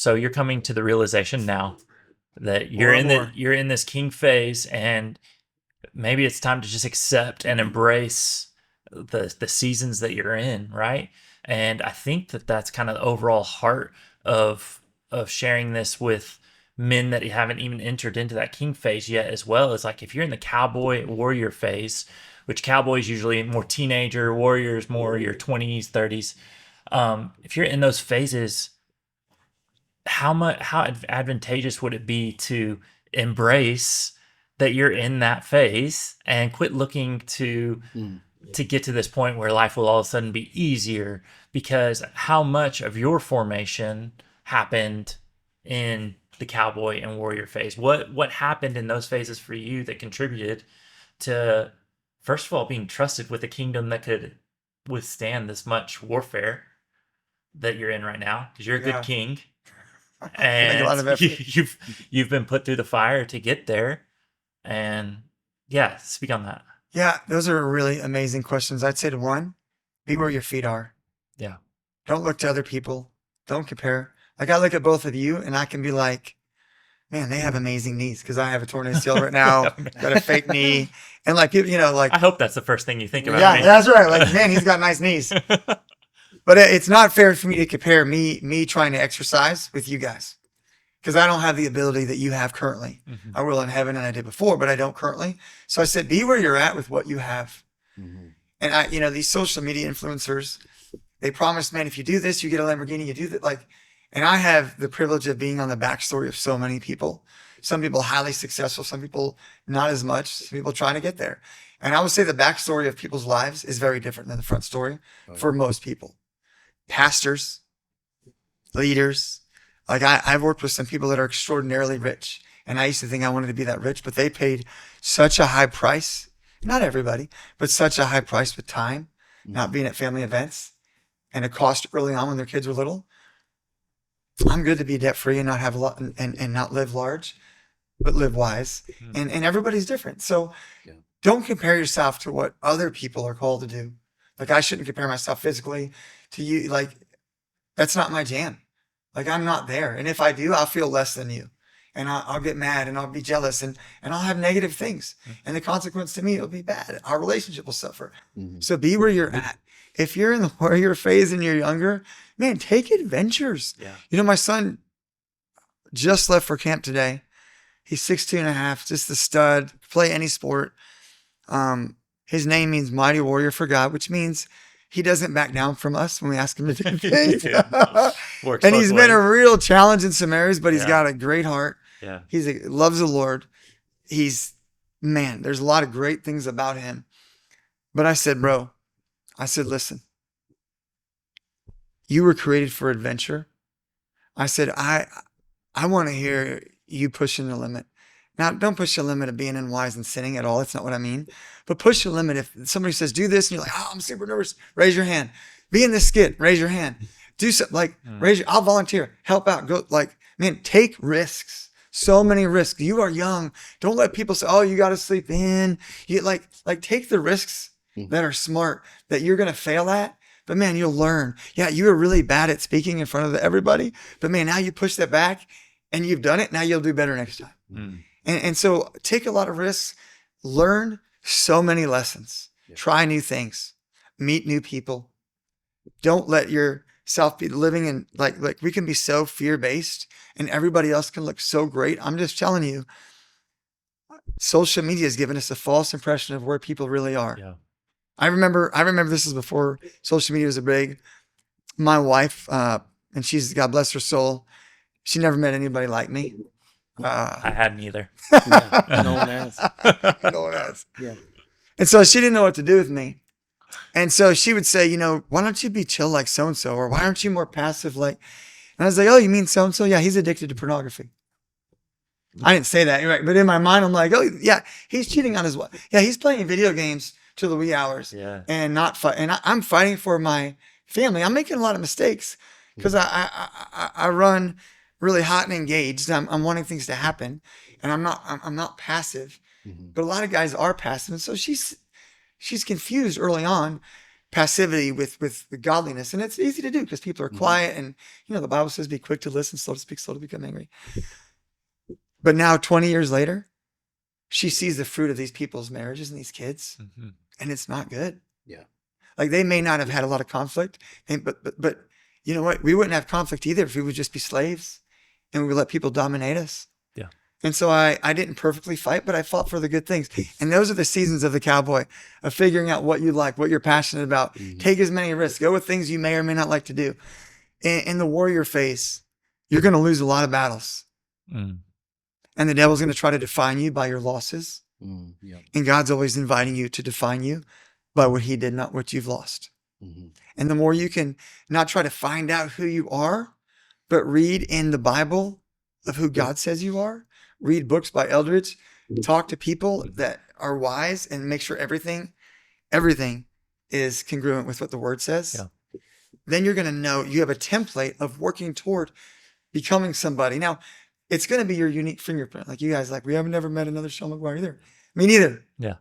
So you're coming to the realization now that you're in this king phase, and maybe it's time to just accept and embrace the seasons that you're in, right? And I think that that's kind of the overall heart of sharing this with men that haven't even entered into that king phase yet, as well. As like, if you're in the cowboy warrior phase, which cowboys usually more teenager, warriors more your 20s 30s, if you're in those phases, how advantageous would it be to embrace that you're in that phase and quit looking to get to this point where life will all of a sudden be easier? Because how much of your formation happened in the cowboy and warrior phase? What happened in those phases for you that contributed to, first of all, being trusted with a kingdom that could withstand this much warfare that you're in right now? Because you're a good king, and a lot of effort. you've been put through the fire to get there. And yeah, speak on that. Yeah, those are really amazing questions. I'd say to one, be where your feet are. Yeah. Don't look to other people. Don't compare. Like, I look at both of you and I can be like, man, they have amazing knees, because I have a torn ACL right now, got a fake knee. And like, you know, like, I hope that's the first thing you think about. yeah, me. that's right. Like, man, he's got nice knees. But it's not fair for me to compare me trying to exercise with you guys, because I don't have the ability that you have currently. Mm-hmm. I will in heaven, and I did before, but I don't currently. So I said, be where you're at with what you have. Mm-hmm. And you know, these social media influencers, they promise, man, if you do this, you get a Lamborghini, you do that. Like, and I have the privilege of being on the backstory of so many people. Some people highly successful, some people not as much, some people trying to get there. And I would say the backstory of people's lives is very different than the front story for most people. Pastors, leaders. Like, I've worked with some people that are extraordinarily rich, and I used to think I wanted to be that rich, but they paid such a high price. Not everybody, but such a high price with time, not being at family events, and a cost early on when their kids were little. I'm good to be debt free and not have a lot, and not live large, but live wise. And everybody's different. So don't compare yourself to what other people are called to do. Like, I shouldn't compare myself physically to you. Like, that's not my jam. Like, I'm not there. And if I do, I'll feel less than you. And I'll get mad, and I'll be jealous, and I'll have negative things. And the consequence to me, it'll be bad. Our relationship will suffer. Mm-hmm. So be where you're at. If you're in the warrior phase and you're younger, man, take adventures. Yeah. You know, my son just left for camp today. He's 16 and a half, just a stud, play any sport. His name means mighty warrior for God, which means he doesn't back down from us when we ask him to do things. And he's been a real challenge in some areas, but he's got a great heart. Yeah. Loves the Lord. There's a lot of great things about him. But I said, bro, listen, you were created for adventure. I said, I want to hear you pushing the limit. Now, don't push the limit of being unwise and sinning at all. That's not what I mean. But push the limit. If somebody says, do this, and you're like, oh, I'm super nervous, raise your hand. Be in this skit, raise your hand. Do something, like, I'll volunteer, help out, go, like, man, take risks. So many risks. You are young. Don't let people say, oh, you got to sleep in. You like take the risks that are smart, that you're going to fail at. But man, you'll learn. Yeah, you were really bad at speaking in front of everybody. But man, now you push that back and you've done it. Now you'll do better next time. And so take a lot of risks, learn so many lessons, try new things, meet new people. Don't let yourself be living in like we can be so fear-based and everybody else can look so great. I'm just telling you, social media has given us a false impression of where people really are. Yeah. I remember this is before social media was a big. My wife, and she's, God bless her soul, she never met anybody like me. I hadn't either. No one has. No one has. Yeah. And so she didn't know what to do with me. And so she would say, you know, why don't you be chill like so-and-so? Or why aren't you more passive like, and I was like, oh, you mean so-and-so? Yeah, he's addicted to pornography. I didn't say that, right? But in my mind, I'm like, oh, yeah, he's cheating on his wife. Yeah, he's playing video games till the wee hours. Yeah. And not fight. And I'm fighting for my family. I'm making a lot of mistakes because I run really hot and engaged. I'm wanting things to happen, and I'm not passive. Mm-hmm. But a lot of guys are passive, and so she's confused early on. passivity with godliness. And it's easy to do because people are quiet, and the Bible says be quick to listen, slow to speak, slow to become angry. But now 20 years later, she sees the fruit of these people's marriages and these kids, and it's not good. Yeah. Like, they may not have had a lot of conflict, but you know what? We wouldn't have conflict either if we would just be slaves and we would let people dominate us. Yeah. And so I didn't perfectly fight, but I fought for the good things. And those are the seasons of the cowboy, of figuring out what you like, what you're passionate about. Take as many risks. Go with things you may or may not like to do. In the warrior phase, you're going to lose a lot of battles. And the devil's going to try to define you by your losses. And God's always inviting you to define you by what he did, not what you've lost. And the more you can not try to find out who you are, but read in the Bible of who God says you are, read books by Eldridge, talk to people that are wise, and make sure everything is congruent with what the word says. Yeah. Then you're going to know you have a template of working toward becoming somebody. Now, it's going to be your unique fingerprint. Like, you guys, we haven't never met another Sean McGuire either. Me neither. Yeah.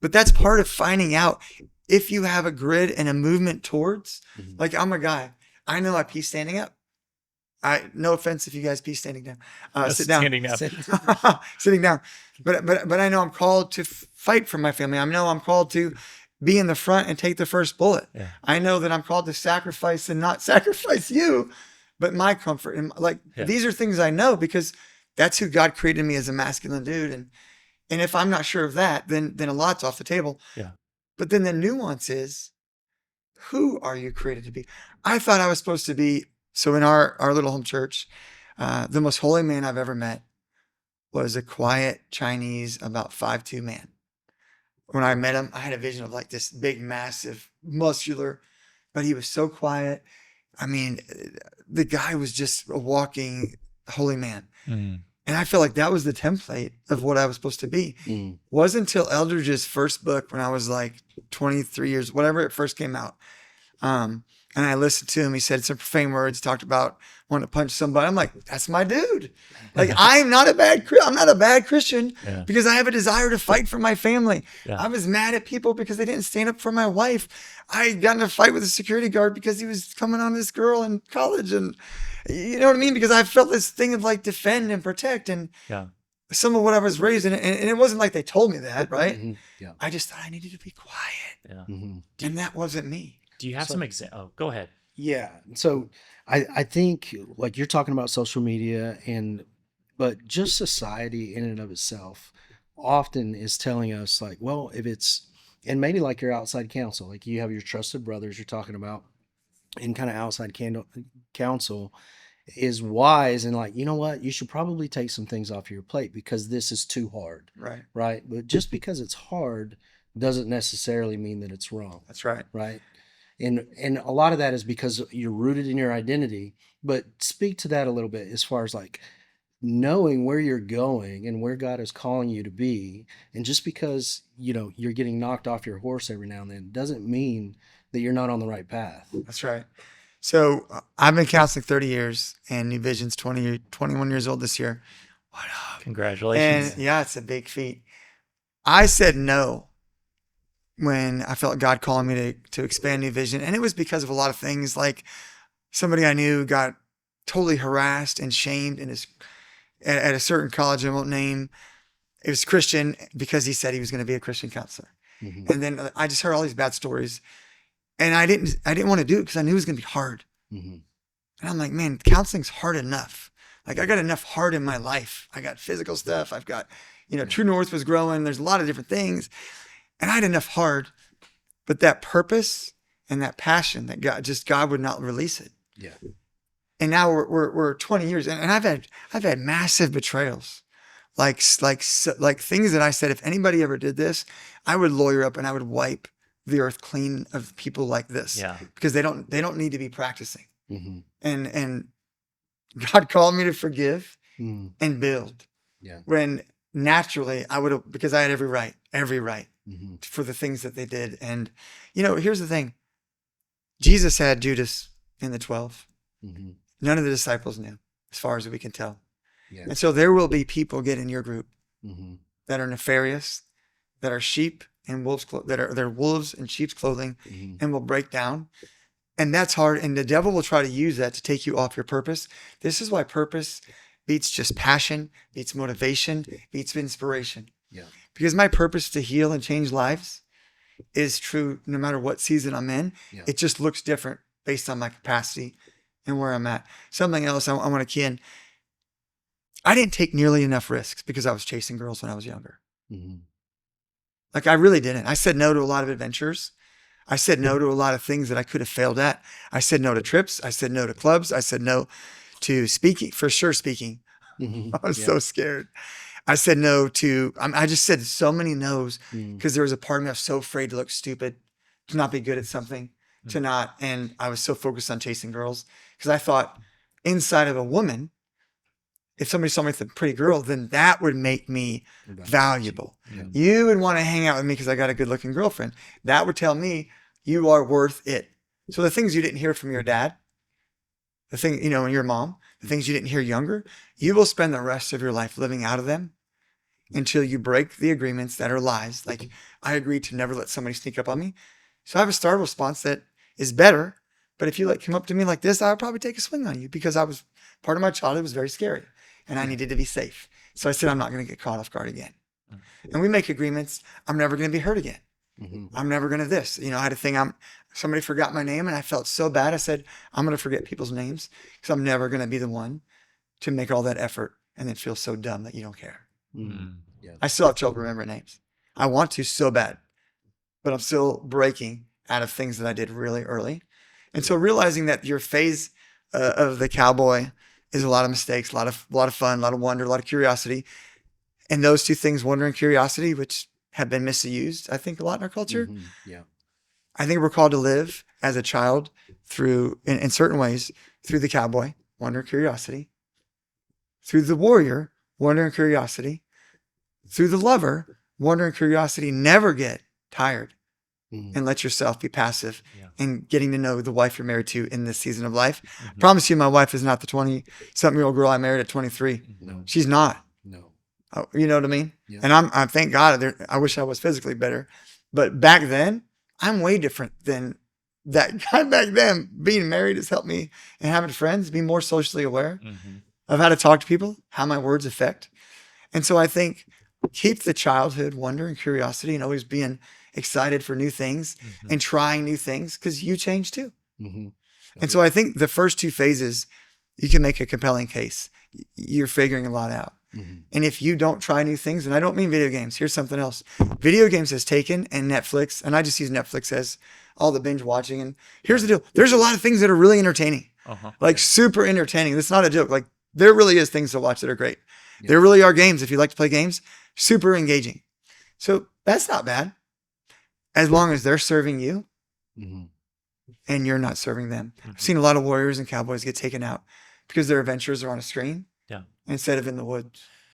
But that's part of finding out if you have a grid and a movement towards. Like, I'm a guy. I know I pee standing up. No offense if you guys pee standing down. Sit down. Standing up. Sitting down. But I know I'm called to fight for my family. I know I'm called to be in the front and take the first bullet. Yeah. I know that I'm called to sacrifice and not sacrifice you, but my comfort. And these are things I know because that's who God created me, as a masculine dude. And if I'm not sure of that, then a lot's off the table. Yeah. But then the nuance is, who are you created to be? I thought I was supposed to be. So in our little home church, the most holy man I've ever met was a quiet Chinese, about 5'2" man. When I met him, I had a vision of this big, massive, muscular, but he was so quiet. I mean, the guy was just a walking holy man. And I feel like that was the template of what I was supposed to be. Wasn't until Eldridge's first book, when I was 23 years, whatever it first came out. And I listened to him. He said some profane words, talked about wanting to punch somebody. I'm like, that's my dude. I'm not a bad Christian because I have a desire to fight for my family. I was mad at people because they didn't stand up for my wife. I got in a fight with a security guard because he was coming on this girl in college. And you know what I mean? Because I felt this thing of defend and protect. And some of what I was raised in, and it wasn't like they told me that, right? I just thought I needed to be quiet. And that wasn't me. Do you have some examples? Oh, go ahead. Yeah. So I think you're talking about social media, but just society in and of itself often is telling us if it's, and maybe your outside counsel, you have your trusted brothers you're talking about, and kind of outside counsel is wise and you know what, you should probably take some things off your plate because this is too hard. Right. But just because it's hard doesn't necessarily mean that it's wrong. That's right. Right. And a lot of that is because you're rooted in your identity. But speak to that a little bit as far as knowing where you're going and where God is calling you to be. And just because, you're getting knocked off your horse every now and then doesn't mean that you're not on the right path. That's right. So I've been counseling 30 years, and New Vision's 21 years old this year. What up? Congratulations. And it's a big feat. I said no when I felt God calling me to expand New Vision. And it was because of a lot of things. Somebody I knew got totally harassed and shamed at a certain college I won't name. It was Christian because he said he was going to be a Christian counselor. And then I just heard all these bad stories. And I didn't want to do it because I knew it was going to be hard. And I'm like, man, counseling's hard enough. I got enough hard in my life. I got physical stuff. I've got, True North was growing. There's a lot of different things. And I had enough hard, but that purpose and that passion that God would not release it. Yeah. And now we're 20 years, and I've had massive betrayals, like things that I said, if anybody ever did this, I would lawyer up and I would wipe the earth clean of people like this. Yeah. Because they don't need to be practicing. And God called me to forgive and build. Yeah. When naturally I would have, because I had every right. For the things that they did. And, here's the thing. Jesus had Judas in the 12. None of the disciples knew, as far as we can tell. And so there will be people get in your group that are nefarious, that are sheep, in they're wolves in sheep's clothing and will break down. And that's hard. And the devil will try to use that to take you off your purpose. This is why purpose beats just passion, beats motivation, beats inspiration. Yeah. Because my purpose to heal and change lives is true no matter what season I'm in. Yeah. It just looks different based on my capacity and where I'm at. Something else I want to key in. I didn't take nearly enough risks because I was chasing girls when I was younger. Like I really didn't. I said no to a lot of adventures. I said no to a lot of things that I could have failed at. I said no to trips. I said no to clubs. I said no to speaking, for sure speaking. I was so scared. I said no to, I just said so many no's because there was a part of me I was so afraid to look stupid, to not be good at something, to not. And I was so focused on chasing girls because I thought inside of a woman, if somebody saw me with a pretty girl, then that would make me valuable. Yeah. You would want to hang out with me because I got a good looking girlfriend. That would tell me you are worth it. So the things you didn't hear from your dad, the thing, and your mom, the things you didn't hear younger, you will spend the rest of your life living out of them until you break the agreements that are lies. Like I agreed to never let somebody sneak up on me. So I have a startle response that is better. But if you come up to me like this, I would probably take a swing on you because part of my childhood was very scary and I needed to be safe. So I said, I'm not going to get caught off guard again. And we make agreements. I'm never going to be hurt again. I'm never going to this. I had a thing. Somebody forgot my name and I felt so bad. I said, I'm going to forget people's names because I'm never going to be the one to make all that effort and then feel so dumb that you don't care. Yeah. I still have trouble remembering names. I want to so bad, but I'm still breaking out of things that I did really early. And so realizing that your phase of the cowboy is a lot of mistakes, a lot of fun, a lot of wonder, a lot of curiosity. And those two things, wonder and curiosity, which have been misused, I think, a lot in our culture. Yeah. I think we're called to live as a child through, in certain ways, through the cowboy, wonder and curiosity, through the warrior, wonder and curiosity, through the lover, wonder and curiosity. Never get tired and let yourself be passive in getting to know the wife you're married to in this season of life. Promise you, my wife is not the 20-something-year-old girl I married at 23. No. She's not. No. You know what I mean? Yeah. And I thank God. I wish I was physically better, but back then I'm way different than that guy back then. Being married has helped me, and having friends, be more socially aware of how to talk to people, how my words affect. And so I think keep the childhood wonder and curiosity and always being excited for new things and trying new things because you change too. And so I think the first two phases, you can make a compelling case. You're figuring a lot out. And if you don't try new things, and I don't mean video games, here's something else. Video games has taken, and Netflix, and I just use Netflix as all the binge watching. And here's the deal. There's a lot of things that are really entertaining, super entertaining. That's not a joke. Like there really is things to watch that are great. There really are games. If you like to play games, super engaging. So that's not bad. As long as they're serving you and you're not serving them. I've seen a lot of warriors and cowboys get taken out because their adventures are on a screen instead of in the woods.